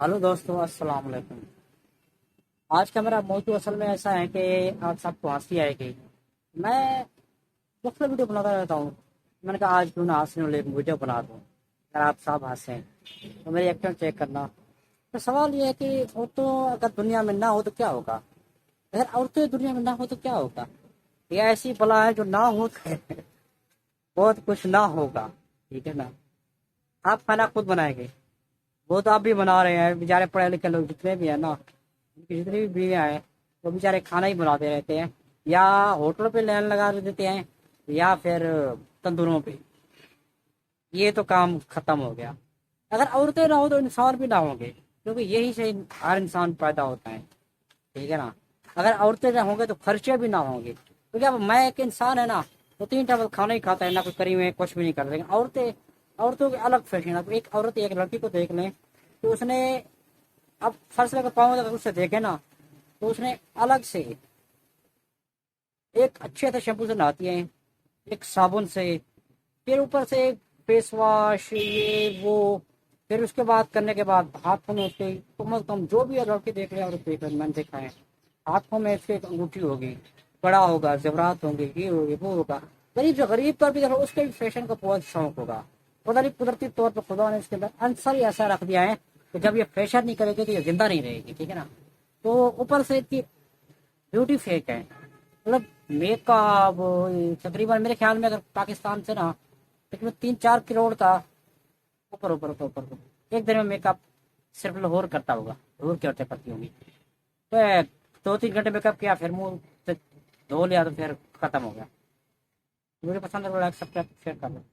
Hello दोस्तों, अस्सलाम वालेकुम। आज का मेरा मौजूद असल में ऐसा है कि आप सबको हंसी आएगी। मैं मुख्तलिफ वीडियो बनाता रहता हूँ। मैंने कहा आज क्यों ना हंसने वाले एक वीडियो बना दूँ, अगर आप सब हंसें तो मेरी एक्टर चेक करना। तो सवाल ये है कि औरतों अगर दुनिया में ना हो तो क्या होगा? अगर औरतें दुनिया में ना हो तो क्या होगा? ये ऐसी बला है जो ना हो तो बहुत कुछ ना होगा। ठीक है ना? आप खाना खुद बनाएंगे, वो तो आप भी बना रहे हैं। बेचारे पढ़े लिखे लोग जितने भी हैं ना, उनकी जितनी भी बीवियाँ हैं, वो बेचारे खाना ही बनाते रहते हैं, या होटल पे लाइन लगा देते हैं, या फिर तंदूरों पे। ये तो काम खत्म हो गया। अगर औरतें ना हो तो इंसान भी ना होंगे, क्योंकि यही से हर इंसान पैदा होता है। ठीक है ना? अगर औरतें ना होंगे तो खर्चे भी ना होंगे, क्योंकि अब मैं एक इंसान है ना, तो 3 टाइम खाना ही खाता है ना, कोई करी में कुछ भी नहीं करता। लेकिन औरतें, औरतों के अलग फैशन है। अब एक औरत एक लड़की को देख लें तो उसने, अब फर्स्ट अगर पाँव अगर उससे देखे ना, तो उसने अलग से एक अच्छे से शैम्पू से नहाती है, एक साबुन से, फिर ऊपर से फेस वॉश, ये वो, फिर उसके बाद करने के बाद हाथों में उसके कम से कम जो भी लड़के देख रहे हैं और देख रहे हैं, मैंने देखा है, हाथों में इसके एक अंगूठी होगी, कड़ा होगा, जेवरात होंगे, ये होगी, वो होगा। गरीब से गरीब पर भी देखो, उसके भी फैशन का बहुत शौक होगा। पता नहीं कुदरती तौर पर खुदा ने इसके अंदर आंसर ही ऐसा रख दिया है कि जब ये फैशन नहीं करेगी तो ये जिंदा नहीं रहेगी। ठीक है ना? तो ऊपर से इसकी ब्यूटी फेक है, मतलब मेकअप। तकरीबन मेरे ख्याल में अगर पाकिस्तान से ना तकरीबन 3-4 करोड़ का ऊपर ऊपर ऊपर ऊपर ऊपर एक दिन में मेकअप सिर्फ लाहौर करता होगा। लाहौर की औरतें करती होंगी। तो 2-3 घंटे मेकअप किया, फिर मुंह से धो लिया, तो फिर खत्म हो गया। मुझे पसंद है, सब्सक्राइब शेयर कर दो।